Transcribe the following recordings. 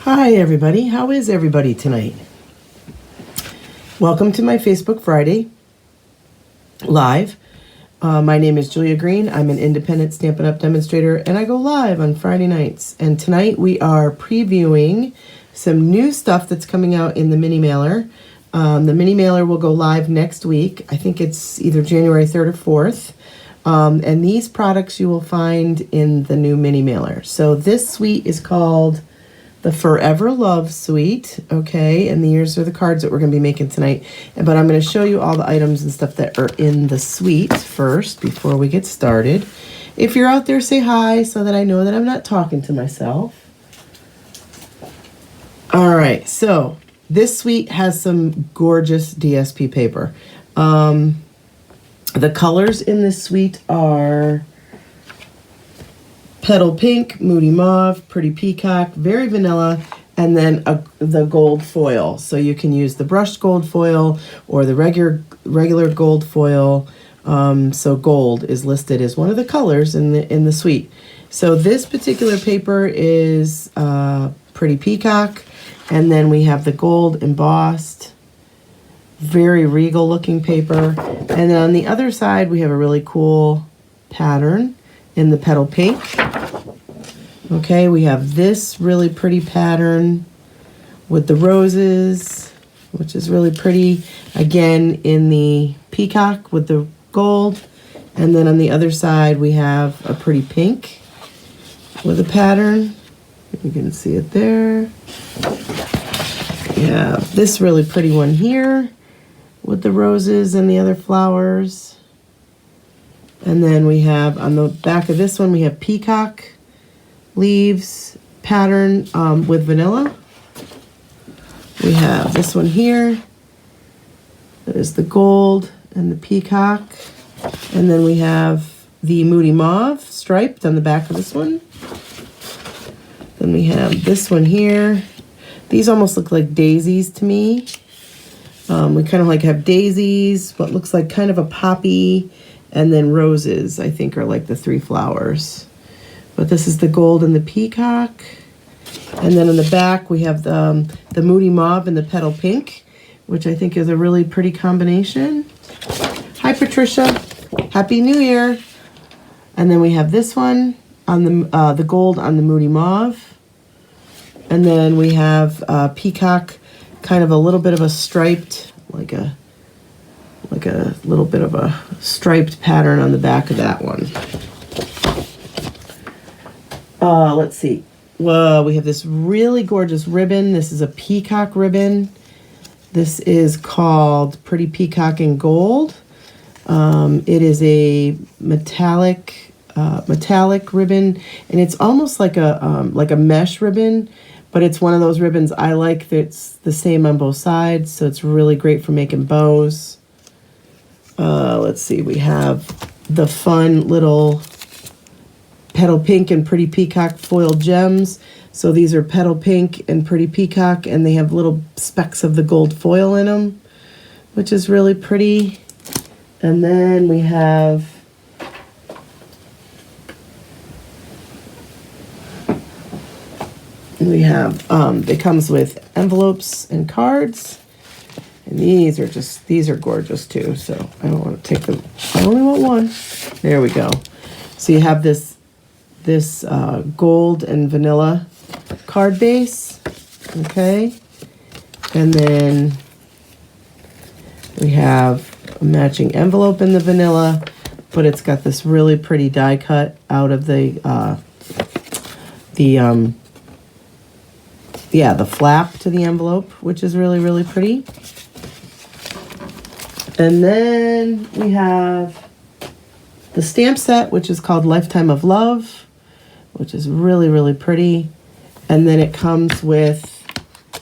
Hi everybody, how is everybody tonight? Welcome to my Facebook Friday live. My name is Julia Green. I'm an independent Stampin' Up! Demonstrator and I go live on Friday nights. And tonight we are previewing some new stuff that's coming out in the mini mailer. The mini mailer will go live next week. I think it's either January 3rd or 4th. And these products you will find in the new mini mailer. So this suite is called the Forever Love Suite, okay, and these are the cards that we're going to be making tonight. But I'm going to show you all the items and stuff that are in the suite first before we get started. If you're out there, say hi so that I know that I'm not talking to myself. All right, so this suite has some gorgeous DSP paper. The colors in this suite are Petal Pink, Moody Mauve, Pretty Peacock, Very Vanilla, and then the gold foil. So you can use the brushed gold foil or the regular gold foil. So gold is listed as one of the colors in the suite. So this particular paper is Pretty Peacock, and then we have the gold embossed, very regal looking paper. And then on the other side we have a really cool pattern in the Petal Pink. Okay, we have this really pretty pattern with the roses, which is really pretty. Again, in the peacock with the gold. And then on the other side, we have a pretty pink with a pattern. You can see it there. Yeah, this really pretty one here with the roses and the other flowers. And then we have, on the back of this one, we have peacock leaves pattern with vanilla. We have this one here. There's the gold and the peacock. And then we have the Moody Mauve striped on the back of this one. Then we have this one here. These almost look like daisies to me. We kind of like have daisies, what looks like kind of a poppy, and then roses, I think, are like the three flowers. But this is the gold and the peacock. And then on the back, we have the Moody Mauve and the Petal Pink, which I think is a really pretty combination. Hi, Patricia. Happy New Year. And then we have this one on the gold on the Moody Mauve. And then we have peacock, kind of a little bit of a striped, like a little bit of a striped pattern on the back of that one. Let's see. Well, we have this really gorgeous ribbon. This is a peacock ribbon. This is called Pretty Peacock in Gold. It is a metallic ribbon, and it's almost like a mesh ribbon, but it's one of those ribbons I like that's the same on both sides, so it's really great for making bows. Let's see, we have the fun little Petal Pink and Pretty Peacock foil gems. So these are Petal Pink and Pretty Peacock, and they have little specks of the gold foil in them, which is really pretty. And then we have it comes with envelopes and cards. And these are gorgeous too. So I don't want to take them. I only want one. There we go. So you have this gold and vanilla card base. Okay. And then we have a matching envelope in the vanilla, but it's got this really pretty die cut out of the flap to the envelope, which is really, really pretty. And then we have the stamp set, which is called Lifetime of Love, which is really, really pretty. And then it comes with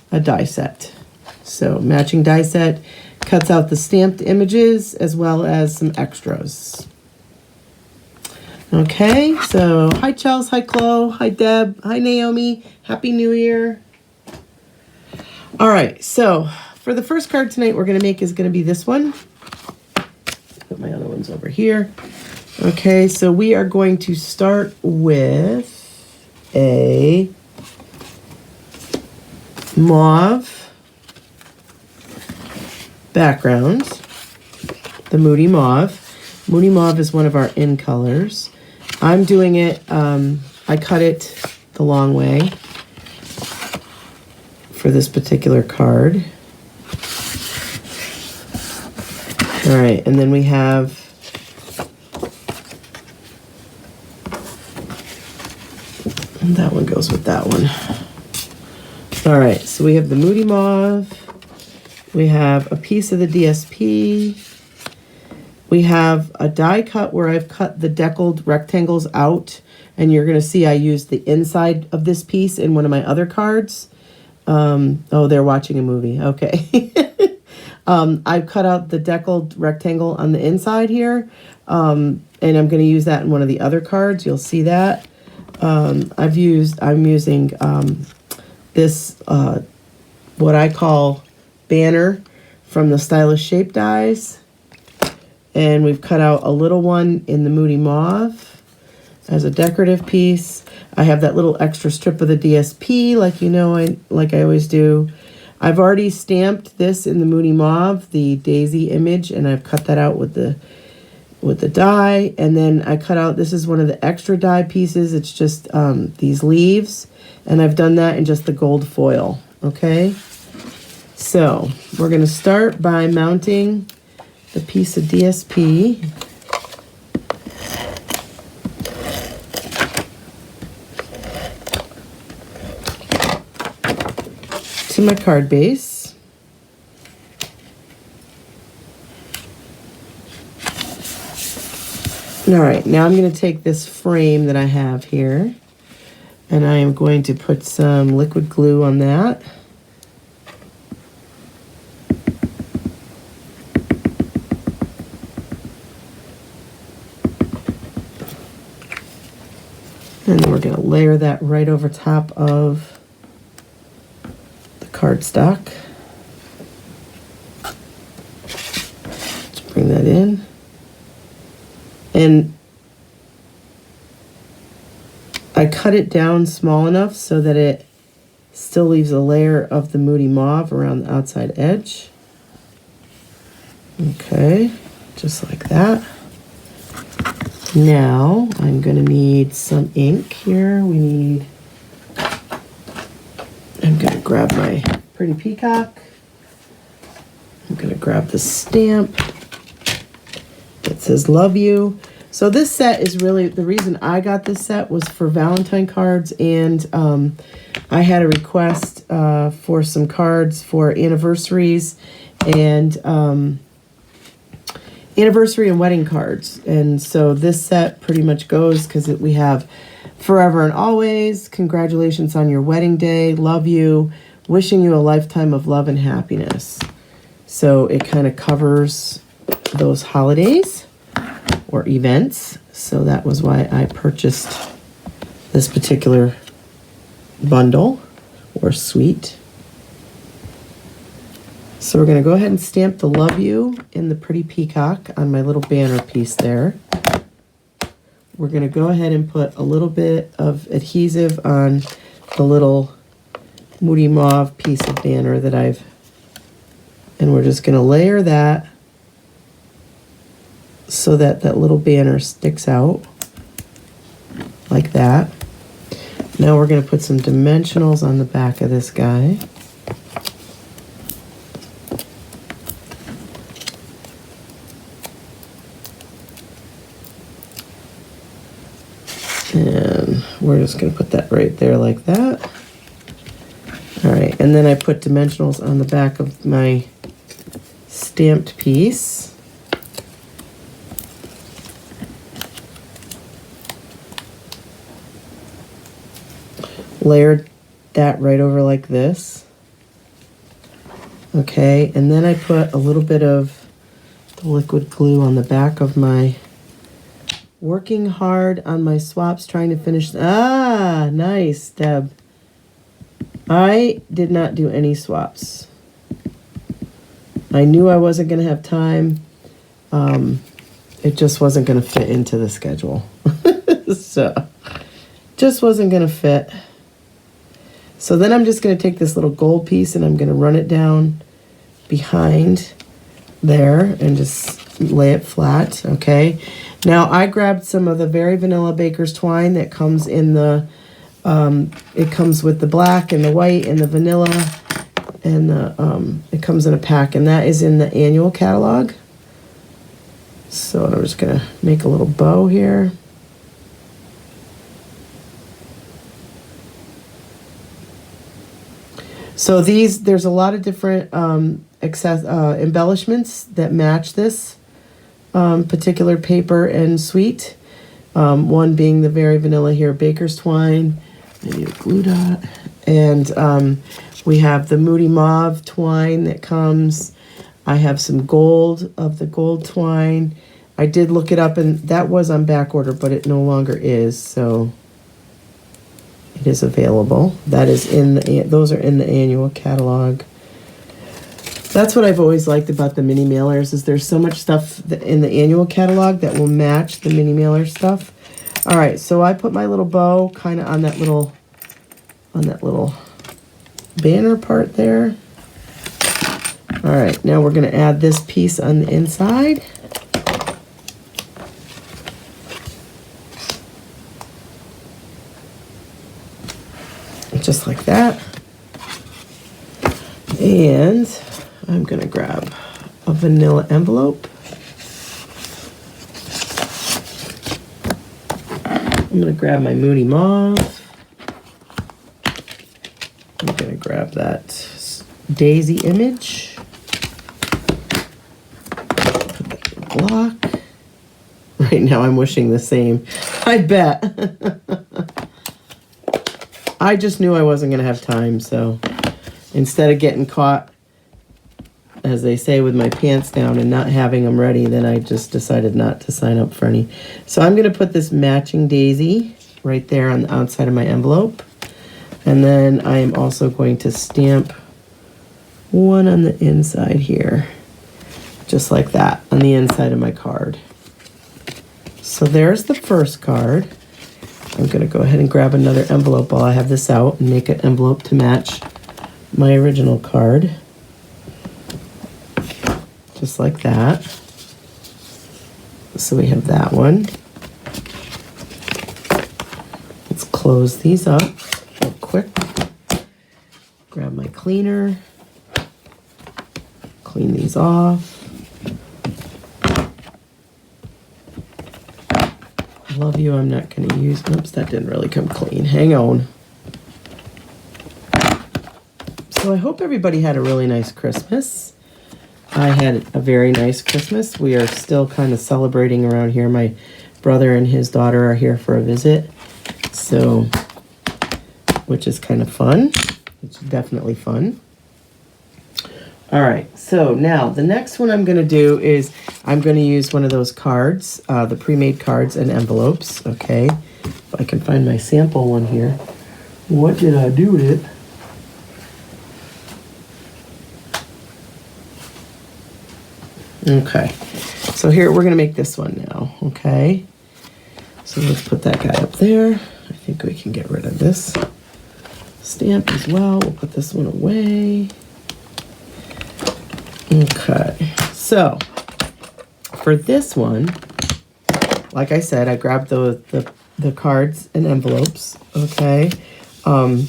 a die set. So matching die set, cuts out the stamped images as well as some extras. Okay, so hi Chels, hi Chloe, hi Deb, hi Naomi, Happy New Year. All right, so for the first card tonight we're going to make is going to be this one. Put my other ones over here. Okay, so we are going to start with a mauve background, the Moody Mauve. Moody Mauve is one of our in colors. I'm doing it, I cut it the long way for this particular card. All right, and then we have that one goes with that one. All right, so we have the Moody Mauve. We have a piece of the DSP. We have a die cut where I've cut the deckled rectangles out, and you're going to see I used the inside of this piece in one of my other cards. Oh, they're watching a movie. Okay. I've cut out the deckled rectangle on the inside here, and I'm going to use that in one of the other cards. You'll see that. I'm using this, what I call banner from the Stylish Shape dies. And we've cut out a little one in the Moody Mauve as a decorative piece. I have that little extra strip of the DSP, like I always do. I've already stamped this in the Moody Mauve, the daisy image, and I've cut that out with the die. And then I cut out, this is one of the extra die pieces. It's just these leaves, and I've done that in just the gold foil, okay? So we're gonna start by mounting the piece of DSP. To my card base. All right, now I'm going to take this frame that I have here, and I am going to put some liquid glue on that. And then we're going to layer that right over top of the cardstock. Let's bring that in. And I cut it down small enough so that it still leaves a layer of the Moody Mauve around the outside edge. Okay, just like that. Now I'm going to need some ink here. I'm going to grab my Pretty Peacock. I'm going to grab the stamp that says love you. So this set is really, the reason I got this set was for Valentine cards, and I had a request for some cards for anniversaries and anniversary and wedding cards. And so this set pretty much goes, because we have forever and always, congratulations on your wedding day, love you, wishing you a lifetime of love and happiness. So it kind of covers those holidays or events. So that was why I purchased this particular bundle or suite. So we're going to go ahead and stamp the love you in the Pretty Peacock on my little banner piece there. We're going to go ahead and put a little bit of adhesive on the little Moody Mauve piece of banner that and we're just going to layer that so that that little banner sticks out like that. Now we're going to put some dimensionals on the back of this guy. And we're just going to put that right there like that. All right, and then I put dimensionals on the back of my stamped piece. Layered that right over like this. Okay, and then I put a little bit of the liquid glue on the back of my, working hard on my swaps, trying to finish. Ah, nice, Deb. I did not do any swaps. I knew I wasn't going to have time. It just wasn't going to fit into the schedule. So, just wasn't going to fit. So then I'm just going to take this little gold piece and I'm going to run it down behind there and just lay it flat, okay? Now I grabbed some of the Very Vanilla Baker's Twine that comes in the, it comes with the black and the white and the vanilla, and it comes in a pack, and that is in the annual catalog. So I'm just gonna make a little bow here. So there's a lot of different embellishments that match this particular paper and suite. One being the Very Vanilla here, Baker's Twine, maybe a glue dot, and we have the Moody Mauve twine that comes. I have some gold of the gold twine. I did look it up, and that was on back order, but it no longer is, so it is available. That is those are in the annual catalog. That's what I've always liked about the mini mailers, is there's so much stuff in the annual catalog that will match the mini mailer stuff. All right, so I put my little bow kind of on that little banner part there. All right, now we're going to add this piece on the inside. Just like that. And I'm going to grab a vanilla envelope. I'm going to grab my Moody Mauve. I'm going to grab that daisy image. Put that in the block. Right now I'm wishing the same. I bet. I just knew I wasn't going to have time, so instead of getting caught, as they say, with my pants down and not having them ready, then I just decided not to sign up for any. So I'm going to put this matching daisy right there on the outside of my envelope. And then I am also going to stamp one on the inside here, just like that, on the inside of my card. So there's the first card. I'm going to go ahead and grab another envelope while I have this out and make an envelope to match my original card. Just like that. So we have that one. Let's close these up real quick. Grab my cleaner. Clean these off. Love you, I'm not going to use... Oops, that didn't really come clean. Hang on. So I hope everybody had a really nice Christmas. I had a very nice Christmas. We are still kind of celebrating around here. My brother and his daughter are here for a visit. So, which is kind of fun. It's definitely fun. All right, so now the next one I'm going to do is I'm going to use one of those cards, the pre-made cards and envelopes, okay? If I can find my sample one here. What did I do with it? Okay, so here we're going to make this one now, okay? So let's put that guy up there. I think we can get rid of this stamp as well. We'll put this one away. Okay, so for this one, like I said, I grabbed the cards and envelopes, okay? I've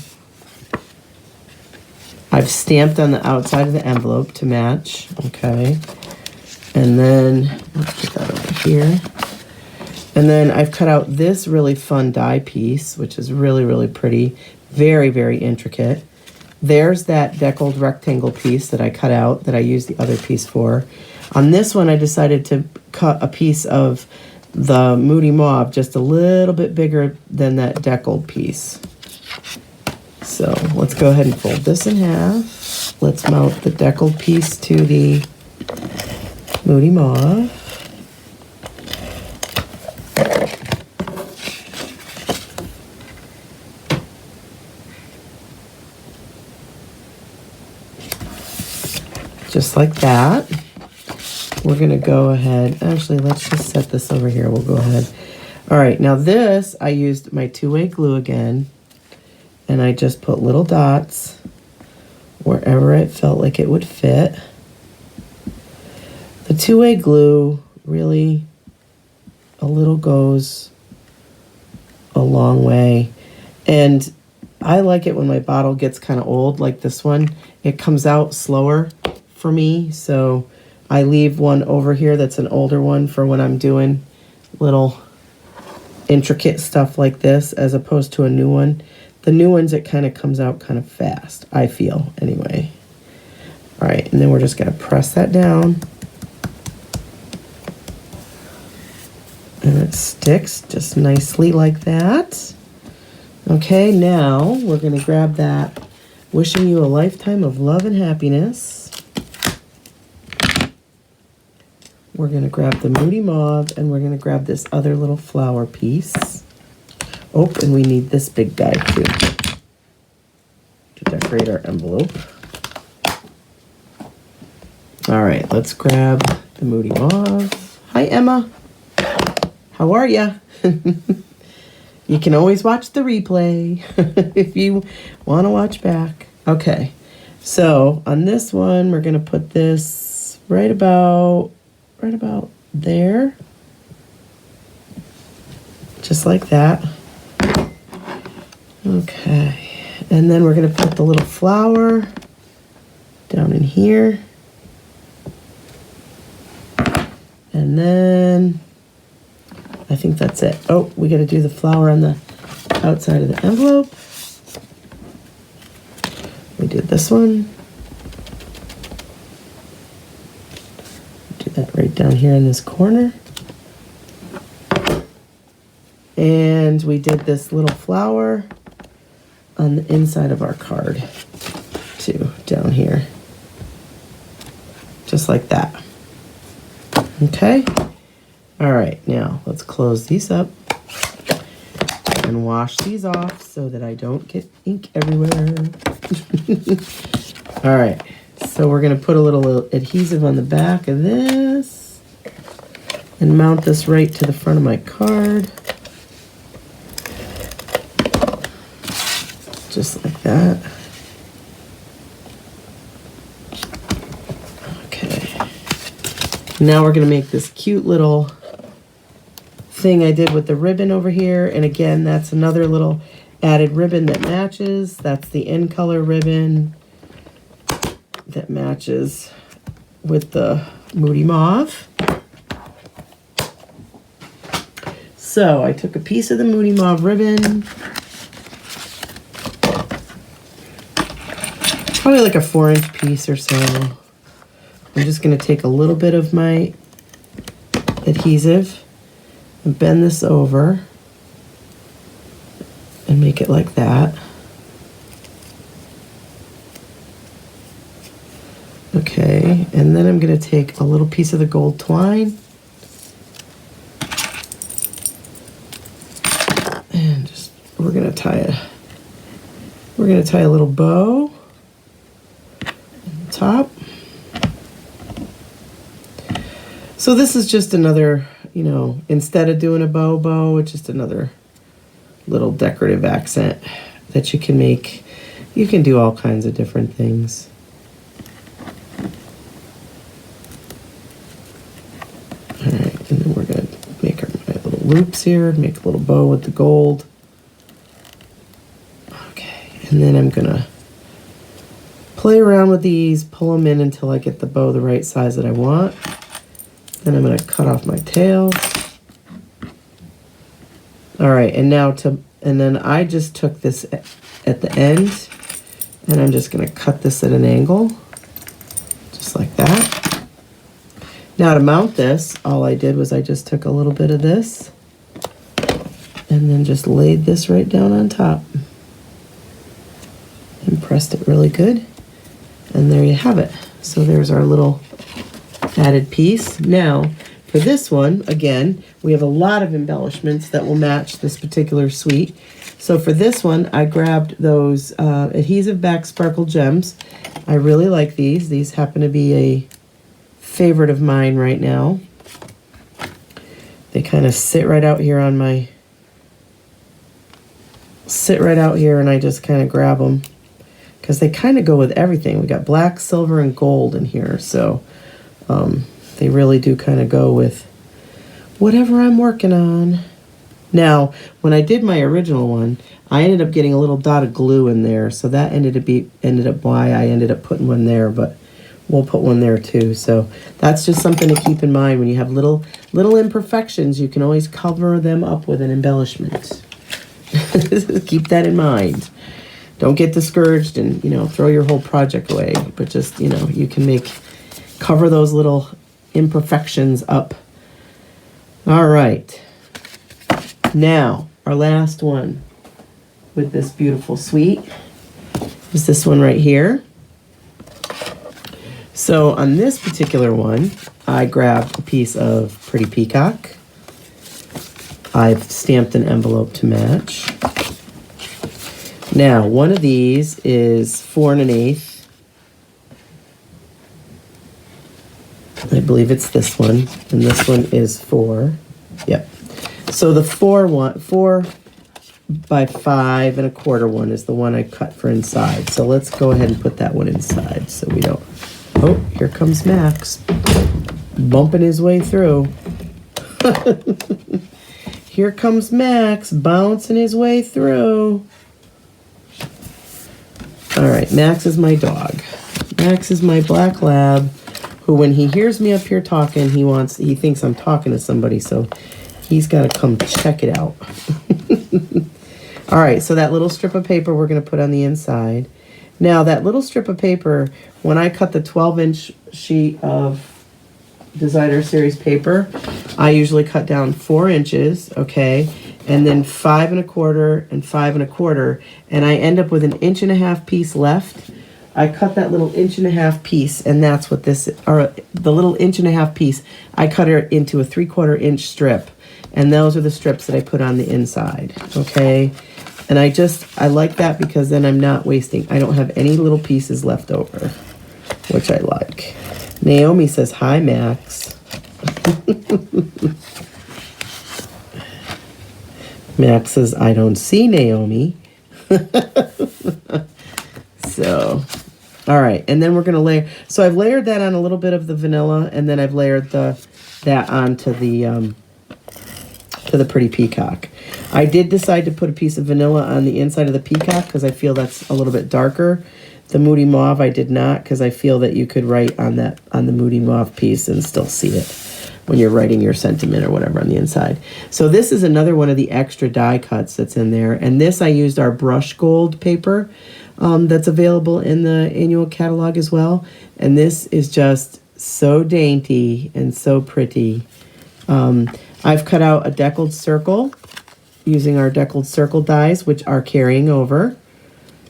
stamped on the outside of the envelope to match, okay? And then, let's put that over here. And then I've cut out this really fun die piece, which is really, really pretty, very, very intricate. There's that deckled rectangle piece that I cut out that I used the other piece for. On this one, I decided to cut a piece of the Moody Mauve just a little bit bigger than that deckled piece. So let's go ahead and fold this in half. Let's mount the deckled piece to the Moody Mauve. Just like that. We're going to go ahead. Actually, let's just set this over here. We'll go ahead. All right. Now this, I used my two-way glue again. and I just put little dots wherever it felt like it would fit. The two-way glue really, a little goes a long way. And I like it when my bottle gets kind of old, like this one. It comes out slower for me, so I leave one over here that's an older one for when I'm doing little intricate stuff like this, as opposed to a new one. The new ones, it kind of comes out kind of fast, I feel, anyway. All right, and then we're just going to press that down. And it sticks just nicely like that. Okay, now we're going to grab that Wishing You a Lifetime of Love and Happiness. We're going to grab the Moody Mauve, and we're going to grab this other little flower piece. Oh, and we need this big guy too to decorate our envelope. All right, let's grab the Moody Mauve. Hi, Emma. How are ya? You can always watch the replay if you want to watch back. Okay, so on this one, we're going to put this right about there. Just like that. Okay, and then we're going to put the little flower down in here. And then I think that's it. Oh, we got to do the flower on the outside of the envelope. We did this one. Do that right down here in this corner. And we did this little flower on the inside of our card too, down here. Just like that. Okay. All right, now let's close these up and wash these off so that I don't get ink everywhere. All right, so we're gonna put a little adhesive on the back of this and mount this right to the front of my card. Just like that. Okay. Now we're gonna make this cute little thing I did with the ribbon over here. And again, that's another little added ribbon that matches. That's the in color ribbon that matches with the Moody Mauve. So I took a piece of the Moody Mauve ribbon, probably like a 4-inch piece or so. I'm just going to take a little bit of my adhesive and bend this over and make it like that. Okay, and then I'm going to take a little piece of the gold twine and just we're going to tie a little bow on the top. So this is just another, you know, instead of doing a bow, it's just another little decorative accent that you can make. You can do all kinds of different things. All right, and then we're going to make my little loops here, make a little bow with the gold. Okay, and then I'm going to play around with these, pull them in until I get the bow the right size that I want. Then I'm going to cut off my tail. All right, and then I just took this at the end, and I'm just going to cut this at an angle, just like that. Now to mount this, all I did was I just took a little bit of this, and then just laid this right down on top, and pressed it really good, and there you have it. So there's our little added piece. Now for this one, again, we have a lot of embellishments that will match this particular suite. So for this one, I grabbed those adhesive back sparkle gems. I really like these. These happen to be a favorite of mine right now. They kind of sit right out here on my sit right out here and I just kind of grab them because they kind of go with everything. We got black, silver, and gold in here, so they really do kind of go with whatever I'm working on. Now, when I did my original one, I ended up getting a little dot of glue in there, so that ended up why I ended up putting one there, but we'll put one there too. So that's just something to keep in mind. When you have little imperfections, you can always cover them up with an embellishment. Keep that in mind. Don't get discouraged and, throw your whole project away, but just, you can cover those little imperfections up. All right. Now, our last one with this beautiful suite is this one right here. So on this particular one, I grabbed a piece of Pretty Peacock. I've stamped an envelope to match. Now, one of these is 4 1/8. I believe it's this one, and this one is 4. Yep. So the 4 by 5 1/4 one is the one I cut for inside. So let's go ahead and put that one inside so we don't. Oh, here comes Max, bumping his way through. Here comes Max, bouncing his way through. All right, Max is my dog. Max is my black lab, who when he hears me up here talking, he thinks I'm talking to somebody, so he's got to come check it out. All right, so that little strip of paper we're going to put on the inside. Now, that little strip of paper, when I cut the 12-inch sheet of Designer Series paper, I usually cut down 4 inches, okay, and then 5 1/4 and 5 1/4, and I end up with an 1.5 inch piece left. I cut that little 1.5 inch piece, and that's what this, or the little 1.5 inch piece, I cut it into a 3/4 inch strip, and those are the strips that I put on the inside, okay? And I like that because then I'm not wasting. I don't have any little pieces left over, which I like. Naomi says, hi, Max. Max says, I don't see Naomi. So, all right. And then we're going to layer. So I've layered that on a little bit of the vanilla, and then I've layered that onto the Pretty Peacock. I did decide to put a piece of vanilla on the inside of the peacock because I feel that's a little bit darker. The Moody Mauve I did not because I feel that you could write on the Moody Mauve piece and still see it when you're writing your sentiment or whatever on the inside. So this is another one of the extra die cuts that's in there. And this I used our brush gold paper that's available in the annual catalog as well. And this is just so dainty and so pretty. I've cut out a deckled circle using our deckled circle dies, which are carrying over.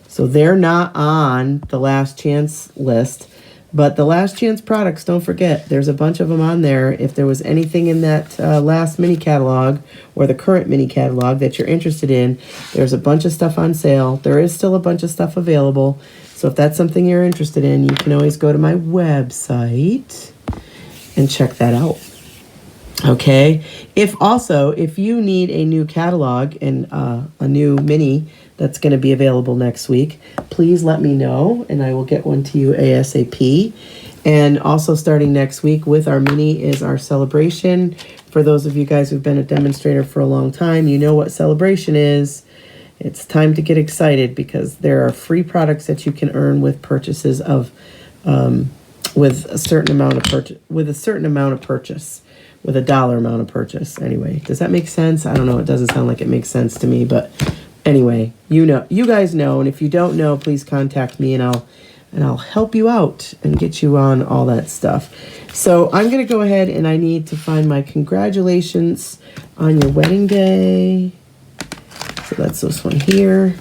So they're not on the last chance list, but the last chance products, don't forget, there's a bunch of them on there. If there was anything in that last mini catalog or the current mini catalog that you're interested in, there's a bunch of stuff on sale. There is still a bunch of stuff available. So if that's something you're interested in, you can always go to my website and check that out. Okay, if you need a new catalog and a new mini that's going to be available next week, please let me know and I will get one to you ASAP. And also starting next week with our mini is our celebration. For those of you guys who've been a demonstrator for a long time, you know what celebration is. It's time to get excited because there are free products that you can earn with purchases of with a certain amount of purchase. With a dollar amount of purchase. Anyway, does that make sense? I don't know. It doesn't sound like it makes sense to me, but anyway, you guys know, and if you don't know, please contact me and I'll help you out and get you on all that stuff. So I'm going to go ahead and I need to find my congratulations on your wedding day. So that's this one here.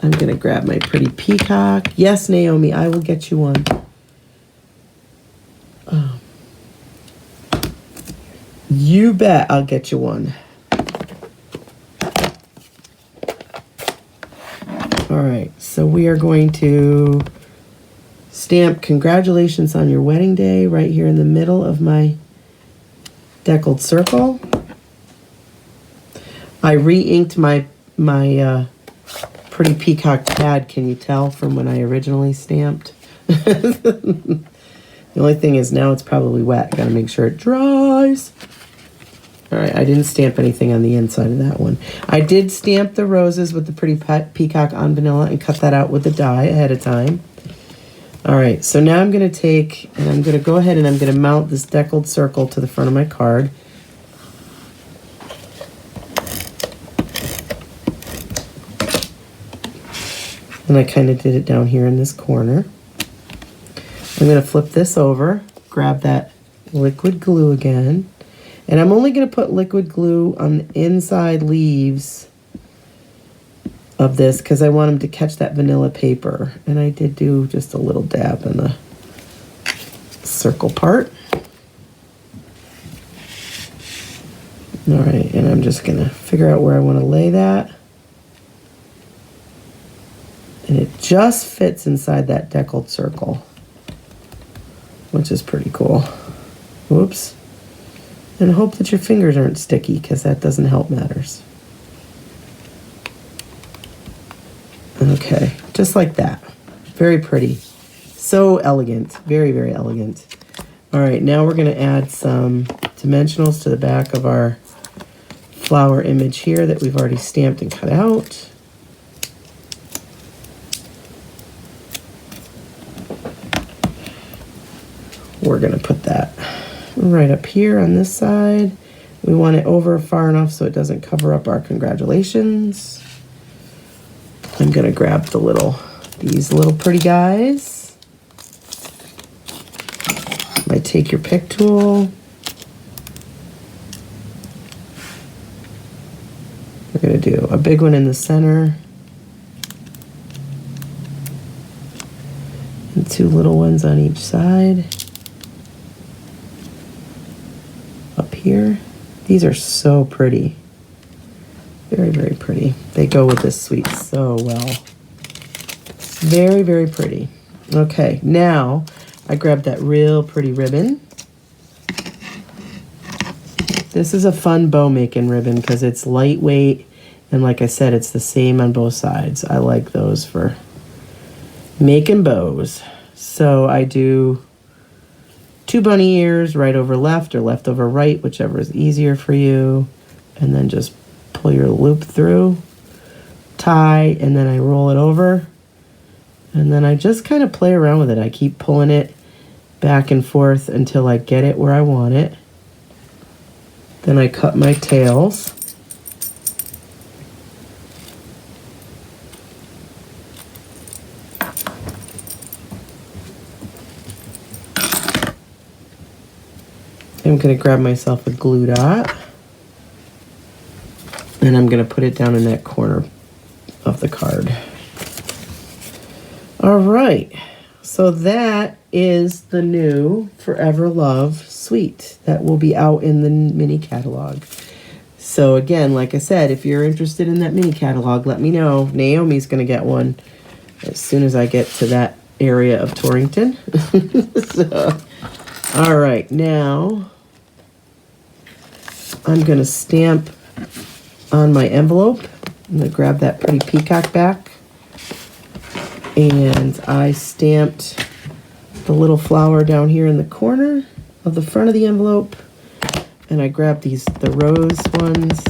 I'm going to grab my Pretty Peacock. Yes, Naomi, I will get you one. You bet I'll get you one. All right, so we are going to stamp congratulations on your wedding day right here in the middle of my deckled circle. I re-inked my my pretty peacock pad. Can you tell from when I originally stamped? The only thing is now it's probably wet. Got to make sure it dries. All right, I didn't stamp anything on the inside of that one. I did stamp the roses with the pretty peacock on vanilla and cut that out with the die ahead of time. All right, so now I'm going to take, and I'm going to go ahead and I'm going to mount this deckled circle to the front of my card. And I kind of did it down here in this corner. I'm going to flip this over, grab that liquid glue again. And I'm only going to put liquid glue on the inside leaves of this because I want them to catch that vanilla paper. And I did do just a little dab in the circle part. All right, and I'm just going to figure out where I want to lay that. And it just fits inside that deckled circle, which is pretty cool. Whoops. And hope that your fingers aren't sticky, because that doesn't help matters. Okay, just like that. Very pretty. So elegant. Very, very elegant. All right, now we're going to add some dimensionals to the back of our flower image here that we've already stamped and cut out. We're going to put that right up here on this side. We want it over far enough so it doesn't cover up our congratulations. I'm going to grab these little pretty guys. My take your pick tool. We're going to do a big one in the center. And 2 little ones on each side. Here. These are so pretty. Very, very pretty. They go with this suite so well. Very, very pretty. Okay, now I grabbed that real pretty ribbon. This is a fun bow making ribbon because it's lightweight, and like I said, it's the same on both sides. I like those for making bows. So I do 2 bunny ears, right over left or left over right, whichever is easier for you. And then just pull your loop through, tie, and then I roll it over. And then I just kind of play around with it. I keep pulling it back and forth until I get it where I want it. Then I cut my tails. I'm going to grab myself a glue dot, and I'm going to put it down in that corner of the card. All right, so that is the new Forever Love suite that will be out in the mini catalog. So again, like I said, if you're interested in that mini catalog, let me know. Naomi's going to get one as soon as I get to that area of Torrington. So, all right, now I'm going to stamp on my envelope. I'm going to grab that pretty peacock back. And I stamped the little flower down here in the corner of the front of the envelope. And I grabbed the rose ones.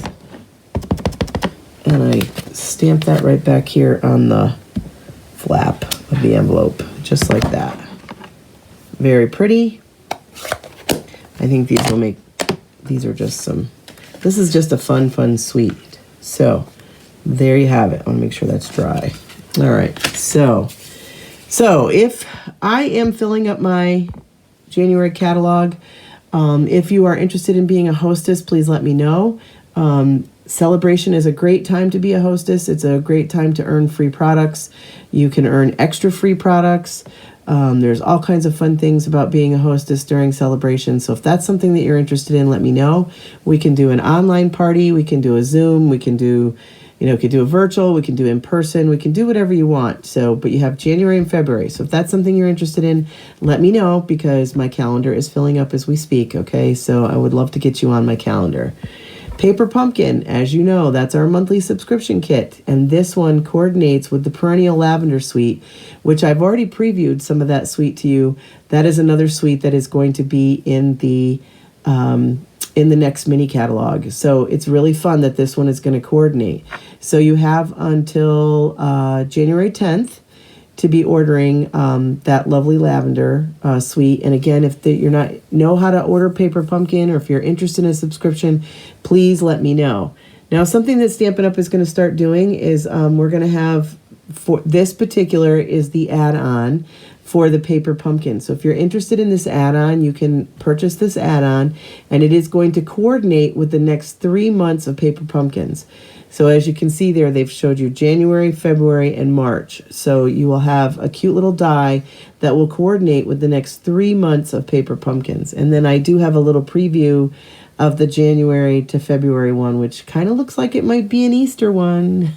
And I stamped that right back here on the flap of the envelope, just like that. Very pretty. I think these are just this is just a fun suite. So there you have it. I want to make sure that's dry. All right, so if I am filling up my January catalog, if you are interested in being a hostess, please let me know. Celebration is a great time to be a hostess. It's a great time to earn free products. You can earn extra free products. There's all kinds of fun things about being a hostess during celebration. So if that's something that you're interested in, let me know. We can do an online party. We can do a Zoom. We can do, we can do a virtual. We can do in person. We can do whatever you want. So, but you have January and February. So if that's something you're interested in, let me know because my calendar is filling up as we speak. Okay. So I would love to get you on my calendar. Paper Pumpkin, as you know, that's our monthly subscription kit. And this one coordinates with the Perennial Lavender Suite, which I've already previewed some of that suite to you. That is another suite that is going to be in the next mini catalog. So it's really fun that this one is going to coordinate. So you have until January 10th to be ordering that lovely lavender suite. And again, if you're not know how to order Paper Pumpkin, or if you're interested in a subscription, please let me know. Now, something that Stampin' Up! Is going to start doing is we're going to have, for this particular is the add-on for the Paper Pumpkin. So if you're interested in this add-on, you can purchase this add-on, and it is going to coordinate with the next 3 months of Paper Pumpkins. So as you can see there, they've showed you January, February, and March. So you will have a cute little die that will coordinate with the next 3 months of Paper Pumpkins. And then I do have a little preview of the January to February one, which kind of looks like it might be an Easter one.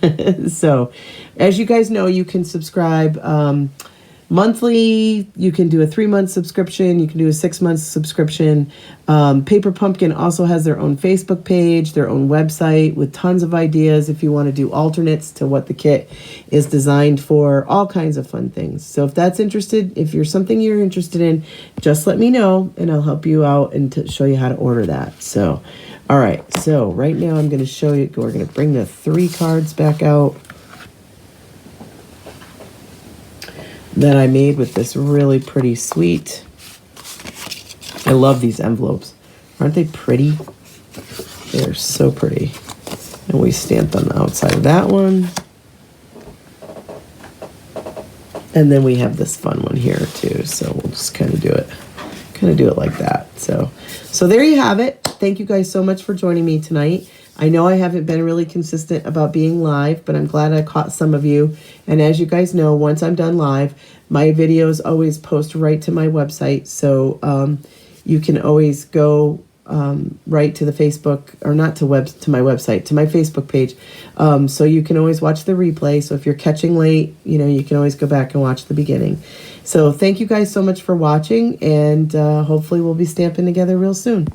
So as you guys know, you can subscribe monthly. You can do a 3-month subscription. You can do a 6-month subscription. Paper Pumpkin also has their own Facebook page, their own website with tons of ideas if you want to do alternates to what the kit is designed for, all kinds of fun things. So if that's interested, if you're something you're interested in, just let me know and I'll help you out and to show you how to order that. So, all right. So right now I'm going to show you, we're going to bring the 3 cards back out that I made with this really pretty suite. I love these envelopes. Aren't they pretty? They're so pretty. And we stamped on the outside of that one. And then we have this fun one here too. So we'll just kind of do it like that. So there you have it. Thank you guys so much for joining me tonight. I know I haven't been really consistent about being live, but I'm glad I caught some of you. And as you guys know, once I'm done live, my videos always post right to my website. So you can always go right to the Facebook, or not to my website, to my Facebook page. So you can always watch the replay. So if you're catching late, you can always go back and watch the beginning. So thank you guys so much for watching, and hopefully we'll be stamping together real soon.